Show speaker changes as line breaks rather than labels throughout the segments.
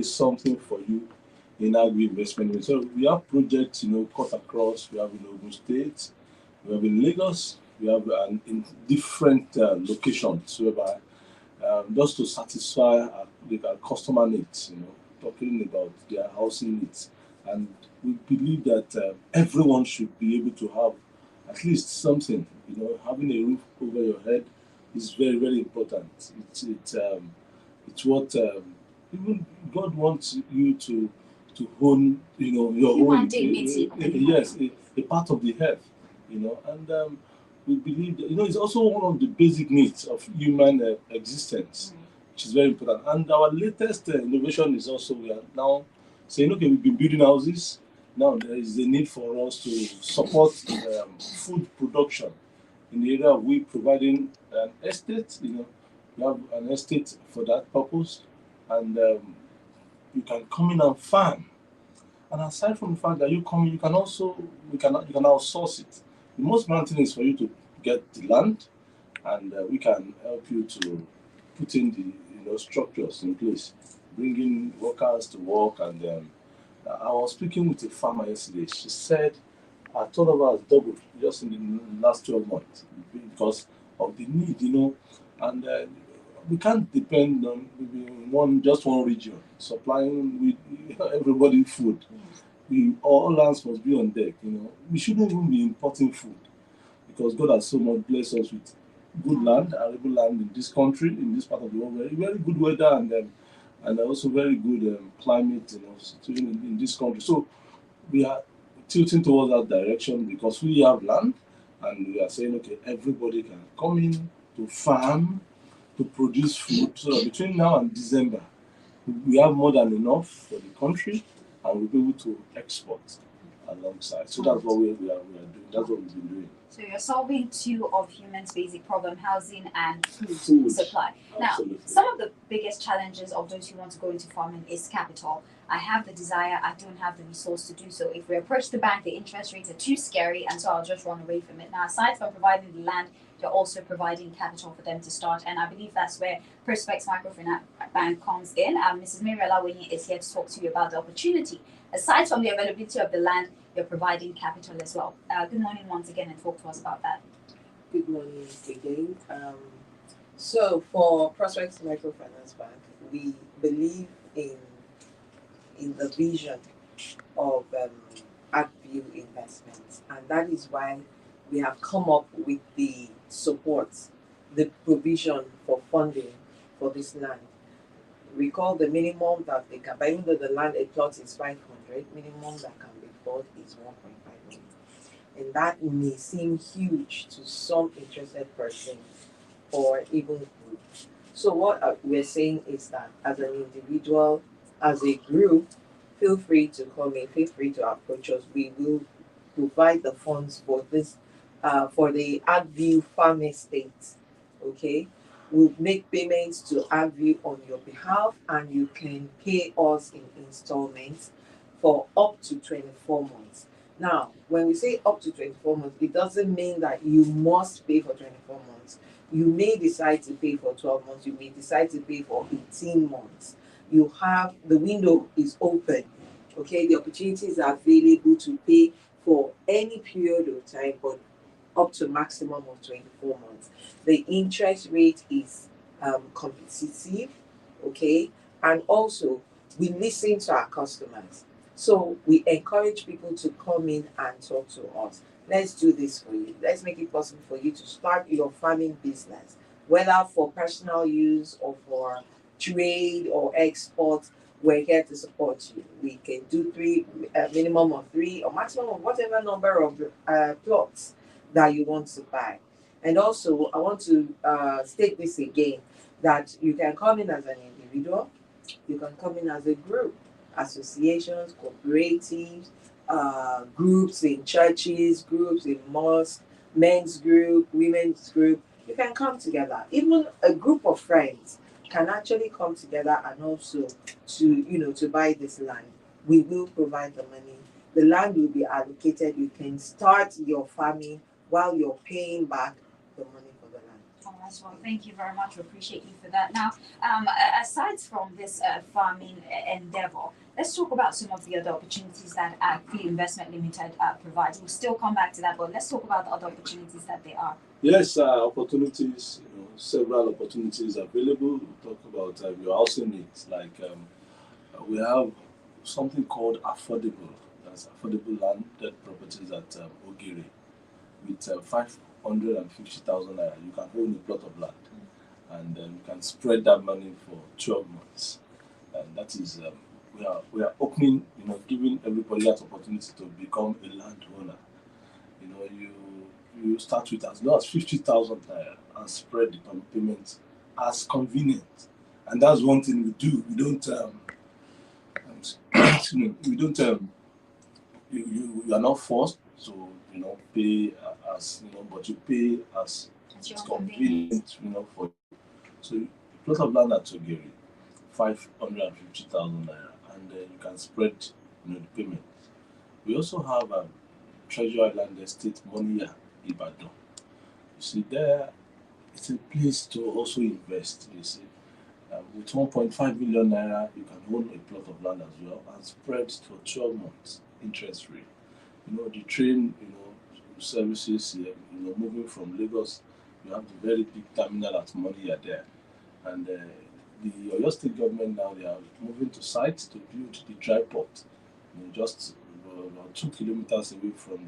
raise something for you in Arcview investment. So we have projects, cut across. We have in Ogun State, we have in Lagos, we have in different locations, whereby just to satisfy our customer needs, talking about their housing needs. And we believe that everyone should be able to have at least something. Having a roof over your head is very, very important. It's what even God wants you to own, your own
dignity.
Yes, a part of the health, and we believe that it's also one of the basic needs of human existence, which is very important. And our latest innovation is also we are now saying, okay, we've been building houses. Now there is a need for us to support food production in the area of we providing an estate. We have an estate for that purpose, and you can come in and farm. And aside from the fact that you come in, you can outsource it. The most important thing is for you to get the land, and we can help you to put in the structures in place, bringing workers to work. And I was speaking with a farmer yesterday. She said her turnover has doubled just in the last 12 months because of the need, and we can't depend on maybe just one region supplying with everybody food. All lands must be on deck. We shouldn't even be importing food because God has so much blessed us with good land, arable land in this country, in this part of the world, very, very good weather, and also very good climate, in this country. So we are tilting towards that direction because we have land, and we are saying, okay, everybody can come in to farm, to produce food, so that between now and December, we have more than enough for the country, and we'll be able to export alongside. So that's what we are doing. That's what we've been doing.
So you're solving two of humans' basic problem, housing and food supply.
Absolutely.
Now, some of the biggest challenges of those who want to go into farming is capital. I have the desire, I don't have the resource to do so. If we approach the bank, the interest rates are too scary, and so I'll just run away from it. Now, aside from providing the land, you're also providing capital for them to start, and I believe that's where Prospects Microfinance Bank comes in. Mrs. Mary Olawenyi is here to talk to you about the opportunity. Aside from the availability of the land, you're providing capital as well. Good morning once again, and talk to us about that.
Good morning again. So for Prospects Microfinance Bank, we believe in the vision of Arcview investments, and that is why we have come up with the support, the provision for funding for this land. Recall the minimum that they can buy, even though the land a plot is 500, minimum that can be bought is 1.5 million. And that may seem huge to some interested person or even group. So what we're saying is that as an individual, as a group, feel free to come in, feel free to approach us. We will provide the funds for this, for the Arcview farm estate. Okay, we'll make payments to Arcview on your behalf, and you can pay us in installments for up to 24 months. Now, when we say up to 24 months, it doesn't mean that you must pay for 24 months. You may decide to pay for 12 months. You may decide to pay for 18 months. You have, the window is open. Okay, the opportunities are available to pay for any period of time, but up to maximum of 24 months. The interest rate is competitive, okay? And also, we listen to our customers. So we encourage people to come in and talk to us. Let's do this for you. Let's make it possible for you to start your farming business, whether for personal use or for trade or export. We're here to support you. We can do minimum of 3 or maximum of whatever number of plots that you want to buy. And also, I want to state this again, that you can come in as an individual, you can come in as a group, associations, cooperatives, groups in churches, groups in mosques, men's group, women's group. You can come together. Even a group of friends can actually come together and also to buy this land. We will provide the money. The land will be allocated. You can start your farming while you're paying back the money for the land.
Nice one. Thank you very much. We appreciate you for that. Now, aside from this farming endeavor, let's talk about some of the other opportunities that Arcview Investment Limited provides. We'll still come back to that, but let's talk about the other opportunities that they are.
Yes, opportunities, several opportunities available. We talk about your housing needs, like we have something called affordable. That's affordable landed properties at Ogiri with 550,000 naira. You can own a plot of land, and you can spread that money for 12 months. And that is we are opening, giving everybody that opportunity to become a landowner. You start with as low as 50,000 naira and spread the payment as convenient. And that's one thing we do. We don't we don't you are not forced to pay as but you pay as it's convenient for you. So a plot of land at Ogiri, 550,000 naira, and you can spread the payment. We also have Treasure Island Estate Moniya Ibadan. You see, there it's a place to also invest. You see, with 1.5 million naira, you can own a plot of land as well and spread for 12 months, interest free. The train, services here, moving from Lagos, you have the very big terminal at Moniya there, and the Oyo State government now they are moving to site to build the dry port, just about 2 kilometers away from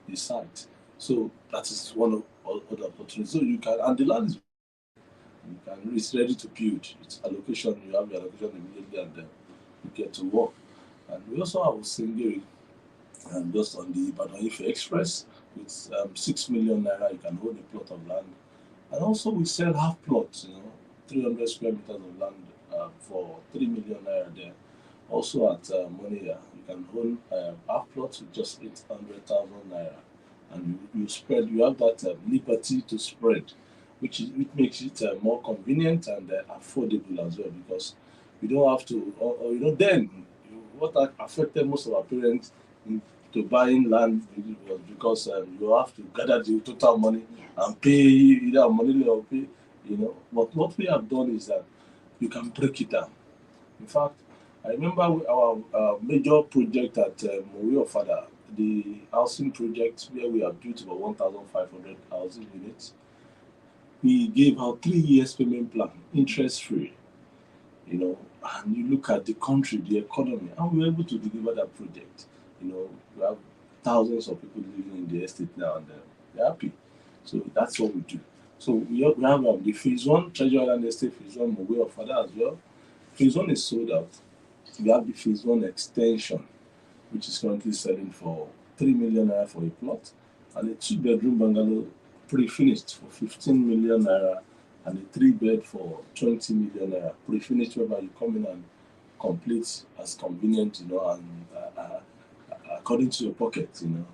the site. So that is one of other opportunities. So you can, and the land is it's ready to build. It's allocation. You have your allocation immediately, and then you get to work. And we also have Singiri, and just on the Ibadan Ife Express with 6 million naira, you can hold a plot of land. And also we sell half plots, 300 square meters of land for 3 million naira there. Also at Moniya, you can own half plots with just 800,000 naira, and you spread. You have that liberty to spread, which makes it more convenient and affordable as well, because you don't have to. Then what affected most of our parents to buying land was because you have to gather the total money and pay either money or pay. But what we have done is that you can break it down. In fact, I remember our major project at Mowe Fada, the housing project where we have built about 1,500 housing units. We gave out 3 years payment plan, interest free, and you look at the country, the economy, and we were able to deliver that project. We have thousands of people living in the estate now, and they're happy. So that's what we do. So we have the phase 1, Treasure Island Estate, phase 1, Mowe Fada as well. Phase 1 is sold out. We have the phase 1 extension, which is currently selling for 3 million naira for a plot, and a 2-bedroom bungalow pre-finished for 15 million naira, and a 3-bed for 20 million naira pre-finished, whereby you come in and complete as convenient, and according to your pocket. You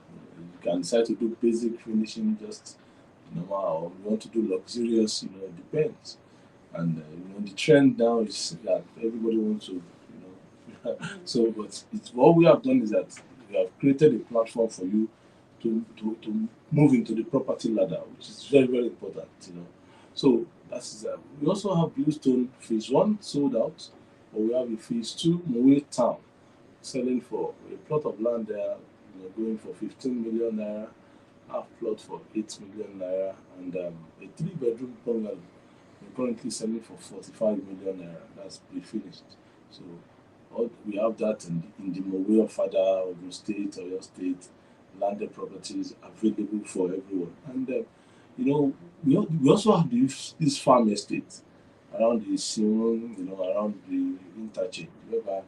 can decide to do basic finishing, just or you want to do luxurious. It depends. And the trend now is that everybody wants to. So, but what we have done is that we have created a platform for you to move into the property ladder, which is very, very important. So that's we also have Bluestone phase 1 sold out, but we have a phase 2 Mowe Town selling for a plot of land there, going for 15 million naira, half plot for 8 million naira, and a 3-bedroom bungalow currently selling for 45 million naira. That's pre-finished. So we have that in the Mowe Fada, Ogun State, Oyo State, landed properties available for everyone. And we also have this farm estate around the Simon, around the interchange, whereby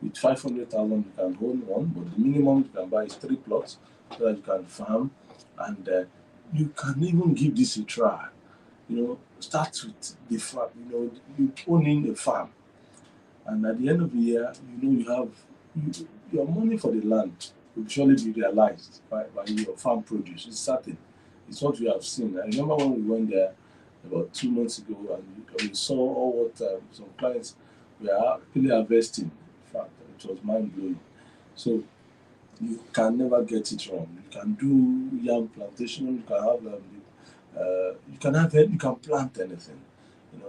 with 500,000 you can own one, but the minimum you can buy is 3 plots, so that you can farm, and you can even give this a try. Start with the farm. You owning a farm, and at the end of the year, you have your money for the land will surely be realized by your farm produce. It's certain. It's what we have seen. I remember when we went there about 2 months ago, and we saw all what some clients were really harvesting. In fact, it was mind blowing. So you can never get it wrong. You can do yam plantation. You can have You can plant anything.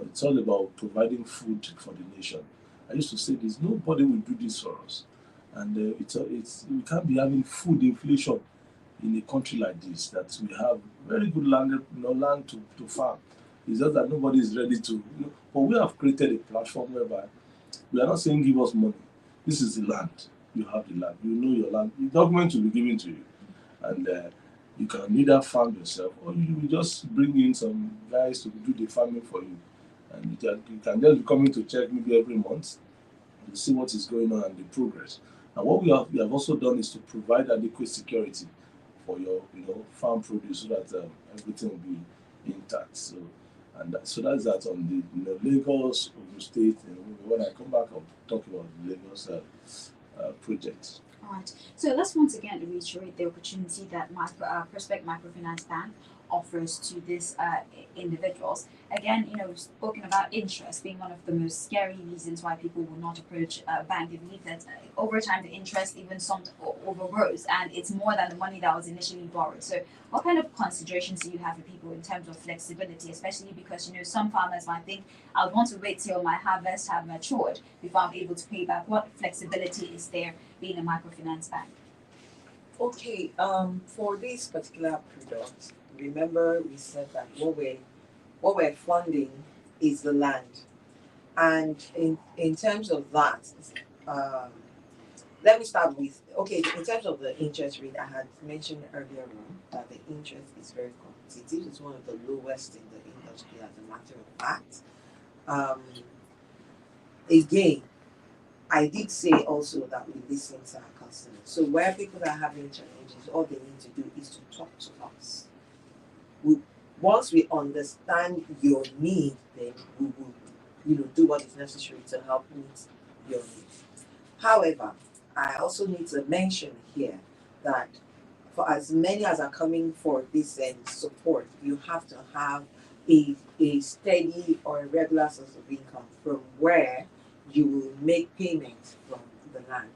It's all about providing food for the nation. I used to say this: nobody will do this for us, and we can't be having food inflation in a country like this. That we have very good land, land to farm. It's just that nobody is ready to. But we have created a platform whereby we are not saying give us money. This is the land. You have the land. You know your land. The document will be given to you, and you can either farm yourself or you will just bring in some guys to do the farming for you, and you can just be coming to check maybe every month to see what is going on and the progress. And what we have also done is to provide adequate security for your farm produce so that everything will be intact. So that's that on the Lagos Ogun State. When I come back, I'll talk about the Lagos project.
All right. So let's once again reiterate the opportunity that Prospect Microfinance Bank offers to these individuals. Again, we've spoken about interest being one of the most scary reasons why people will not approach a bank. They believe that over time the interest even overgrows, and it's more than the money that was initially borrowed. So what kind of considerations do you have for people in terms of flexibility, especially because some farmers might think, I want to wait till my harvest have matured before I'm able to pay back. What flexibility is there being a microfinance bank?
Okay, for this particular product, remember we said that what we're funding is the land, and in terms of that, let me start with in terms of the interest rate. I had mentioned earlier on that the interest is very competitive. It's one of the lowest in the industry, as a matter of fact. Again, I did say also that we listen to our customers. So where people are having challenges, all they need to do is to talk to us. Once we understand your need, then we will, do what is necessary to help meet your needs. However, I also need to mention here that for as many as are coming for this support, you have to have a steady or a regular source of income from where you will make payments from the land.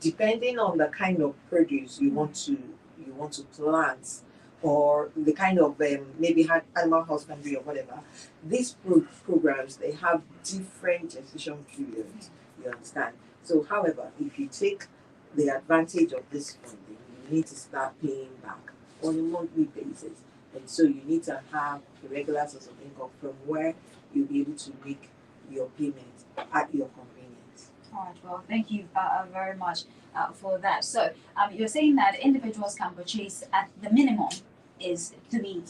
Depending on the kind of produce you want to plant, or the kind of maybe animal husbandry or whatever, these programs, they have different gestation periods, you understand? So however, if you take the advantage of this funding, you need to start paying back on a monthly basis. And so you need to have a regular source of income from where you'll be able to make your payments at your convenience.
All right, well, thank you very much for that. So you're saying that individuals can purchase at the minimum is three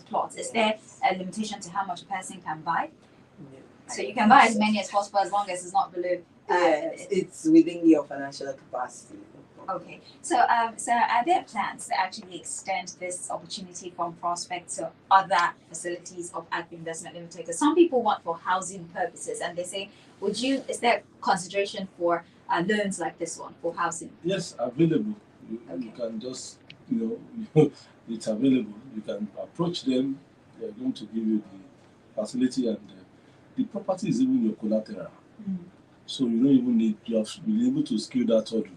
plots. Is there a limitation to how much a person can buy?
No.
So you can buy as many as possible as long as it's not below.
Yes, it's within your financial capacity.
Okay, so are there plans to actually extend this opportunity from Prospect to other facilities of Arcview Investment Limited? Because some people want for housing purposes, and they say, is there consideration for loans like this one for housing?
Yes, available. You can just, it's available. You can approach them. They are going to give you the facility, and the property is even your collateral. So you don't even need, you have been able to scale that hurdle,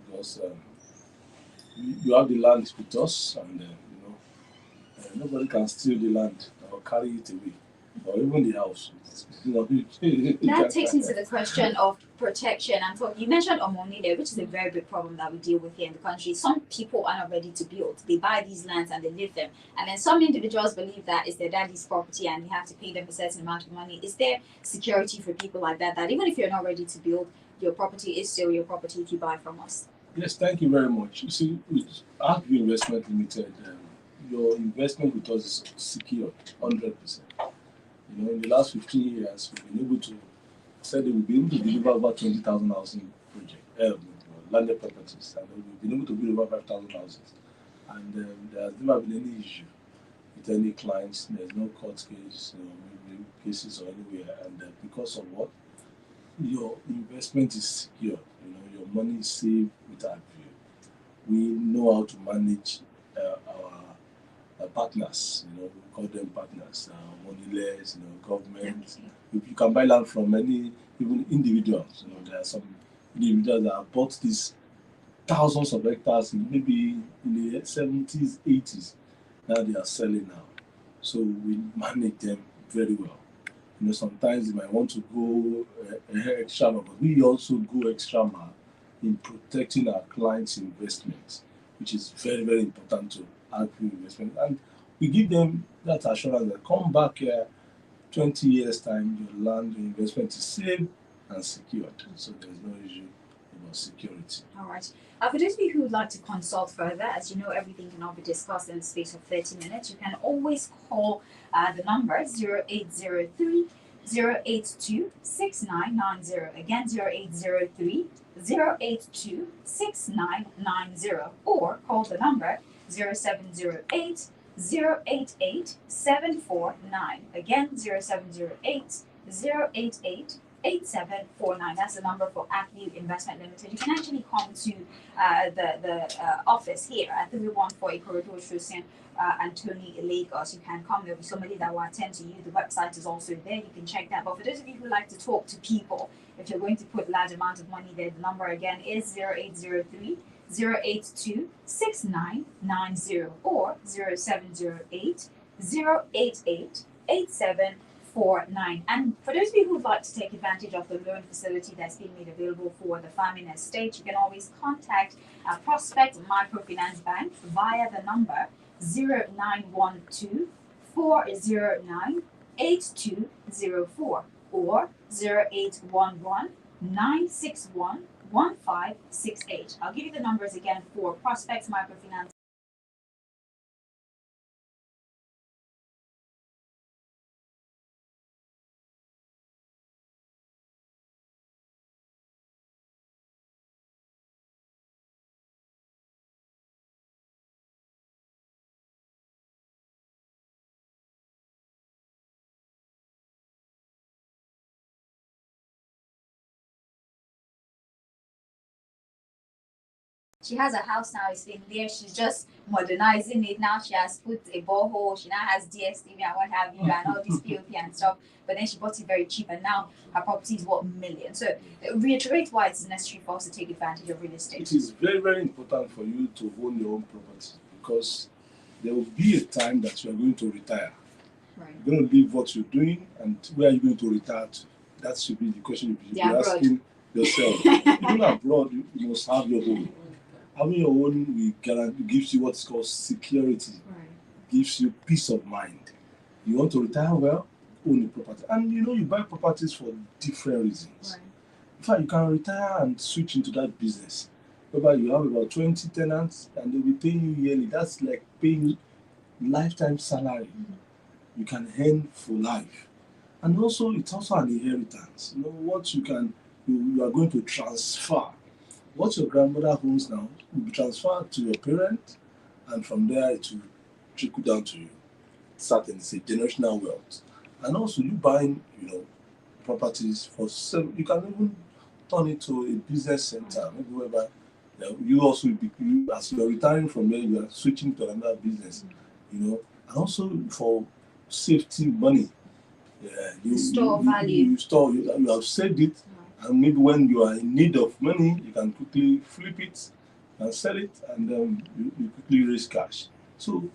because you have the land with us, and nobody can steal the land or carry it away, or even the house.
That takes me to the question of protection. And so you mentioned money there, which is a very big problem that we deal with here in the country. Some people are not ready to build. They buy these lands and they live them. And then some individuals believe that it's their daddy's property and you have to pay them a certain amount of money. Is there security for people like that even if you're not ready to build, your property is still your property if you buy from us?
Yes, thank you very much. You see, with Arcview Investment Limited, your investment with us is secure, 100%. In the last 15 years, we've been able to deliver over 20,000 housing landed properties, and we've been able to build over 5,000 houses. And there has never been any issue with any clients. There's no court case, cases or anywhere. And because of what? Your investment is secure. Your money is safe with Arcview. We know how to manage our partners. We call them partners, moneyless, government. You can buy land from even individuals. There are some individuals that have bought these thousands of hectares maybe in the 70s, 80s. Now they are selling now. So we manage them very well. You know, sometimes they might want to go extra mile, but we also go extra mile in protecting our clients' investments, which is very, very important to Arcview investment. And we give them that assurance that come back here 20 years' time, your land, your investment is safe and secured. So there's no issue about security.
All right. For those of you who would like to consult further, as you know, everything cannot be discussed in the space of 30 minutes. You can always call the number 0803 082 6990. Again, 0803 082 6990. Or call the number 0708 088 749. Again, 0708 088 8749. That's the number for Arcview Investment Limited. You can actually come to the office here at 314 Ikorodu Osusin, Anthony, Lagos. You can come. There'll be somebody that will attend to you. The website is also there. You can check that. But for those of you who like to talk to people, if you're going to put large amount of money there, the number again is 0803 082 6990 or 0708 088 8749. And for those of you who would like to take advantage of the loan facility that's being made available for the farming estate, you can always contact Prospect Microfinance Bank via the number 0912 409 8204 or 0811 961 1568. I'll give you the numbers again for Prospect Microfinance. She has a house now, it's been there. She's just modernizing it now. She has put a borehole. She now has DSTV and what have you, and all this POP and stuff. But then she bought it very cheap, and now her property is worth millions. So reiterate why it's necessary for us to take advantage of real estate.
It is very, very important for you to own your own property because there will be a time that you are going to retire.
Right.
You're going to leave what you're doing, and where are you going to retire to? That should be the question you should be asking yourself. Even abroad, you must have your own. Having your own gives you what's called security.
Right.
Gives you peace of mind. You want to retire well, own a property. And you know, you buy properties for different reasons.
Right.
In fact, you can retire and switch into that business. Whereby you have about 20 tenants and they'll be paying you yearly. That's like paying lifetime salary. Mm-hmm. You can earn for life. And also, it's also an inheritance. You know, what you are going to transfer. What your grandmother owns now will be transferred to your parent, and from there it will trickle down to you. Certain, it's a generational wealth. And also, you buying, properties for you can even turn it to a business center, maybe whereby you also as you're retiring from there, you are switching to another business, and also for safety money. You
store value.
You have saved it. And maybe when you are in need of money, you can quickly flip it and sell it, and you quickly raise cash. So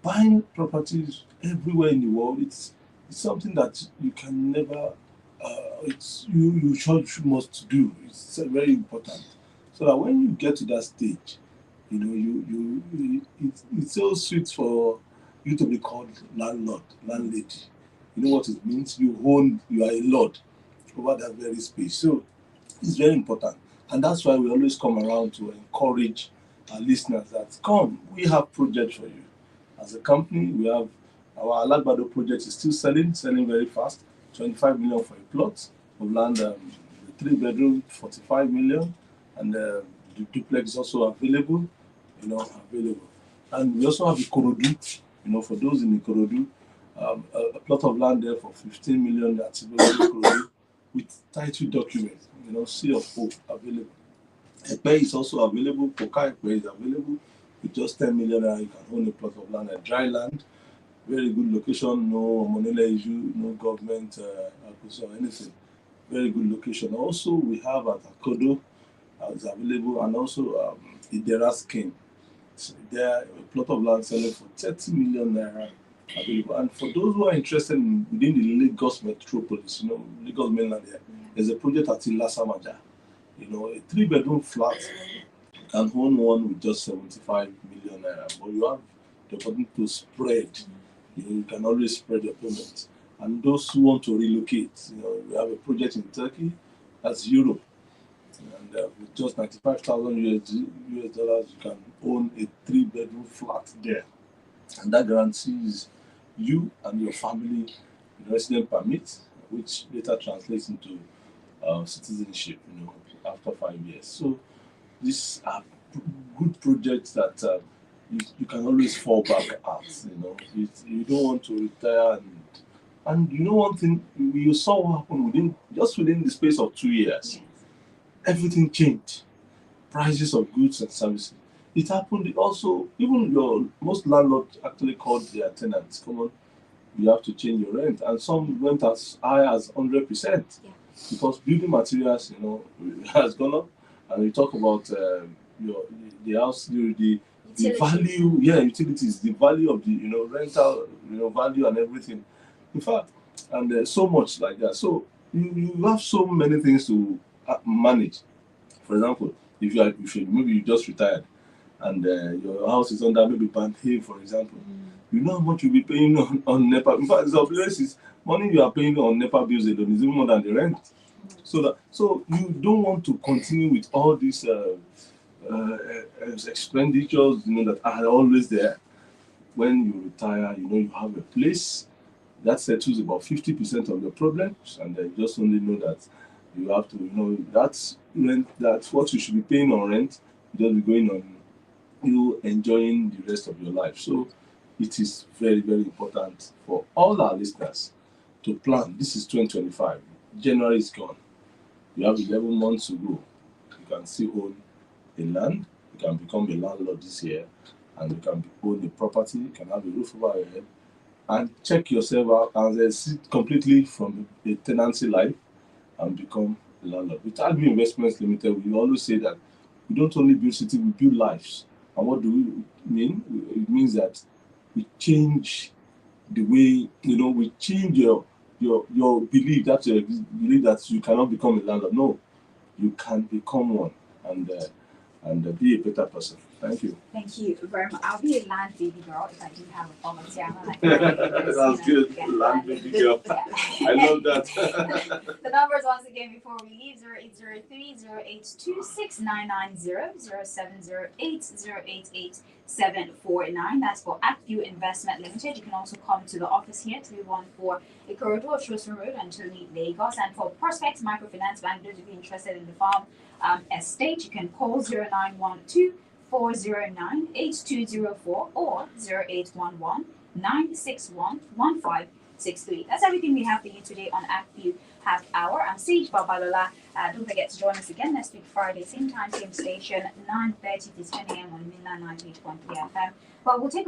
buying properties everywhere in the world, it's something that you can never, you must do. It's very important. So that when you get to that stage, it's so sweet for you to be called landlady. You know what it means? You are a lord over that very space. So it's very important. And that's why we always come around to encourage our listeners that come, we have projects for you. As a company, we have our Alagbado project is still selling very fast. 25 million for a plot of land, the 3-bedroom, 45 million, and the duplex is also available, And we also have Ikorodu, for those in Ikorodu, a plot of land there for 15 million that's available with title documents, C of O available. Epe is also available, Poka Epe is available with just 10 million naira. You can own a plot of land, a dry land, very good location, no money issue, no government acquisition or anything. Very good location. Also, we have at Akodo is available, and also Idera scheme. So there, a plot of land selling for 30 million naira available. And for those who are interested in within the Lagos metropolis, Lagos mainland, there's a project at Ilasamaja. A 3-bedroom flat. You can own one with just 75 million naira, but you have the opportunity to spread. You can always spread your payments. And those who want to relocate, we have a project in Turkey, that's Europe. And with just 95,000 US dollars, you can own a 3-bedroom flat there. And that guarantees you and your family resident permit, which later translates into citizenship, after 5 years. So these are good projects that you can always fall back at. You don't want to retire, and one thing you saw what happened within the space of 2 years. Everything changed. Prices of goods and services. It happened also, even most landlords actually called their tenants, come on, you have to change your rent. And some went as high as 100%. Because building materials, has gone up. And we talk about the house, the value, utilities, the value of the, rental, value and everything. In fact, and so much like that. So you have so many things to manage. For example, if maybe you just retired and your house is under maybe band A, for example, you know how much you'll be paying on NEPA. In fact, some places, money you are paying on NEPA bills alone is even more than the rent. So you don't want to continue with all these expenditures, that are always there. When you retire, you have a place that settles about 50% of your problems, and then you just only know that you have to, that's rent, that's what you should be paying on rent, just be going on you enjoying the rest of your life. So it is very, very important for all our listeners to plan. This is 2025. January is gone. You have 11 months to go. You can still own a land. You can become a landlord this year, and you can own a property. You can have a roof over your head, and check yourself out and sit completely from a tenancy life and become a landlord. With Arcview Investments Limited, we always say that we don't only build cities, we build lives. And what do we mean? It means that we change the way, we change your belief that you believe that you cannot become a landlord. No, you can become one and be a better person. Thank you.
Thank you very much. I'll be a land baby girl if I do have a policy.
That's good. Land baby girl. I love that.
The numbers once again before we leave: 0803-0826-990, 0708-088-749. That's for Arcview Investment Limited. You can also come to the office here, 314 Ikorodu, Oshosu Road, Antoni, Lagos. And for Prospect Microfinance Bank, those of you interested in the farm estate, you can call 0912 409-8204 or 0811-961-1563. That's everything we have for you today on Arcview Half Hour. I'm Sage Babalola. Don't forget to join us again next week, Friday, same time, same station, 9:30 to 10 a.m. on Mainland 98.3FM. But we'll take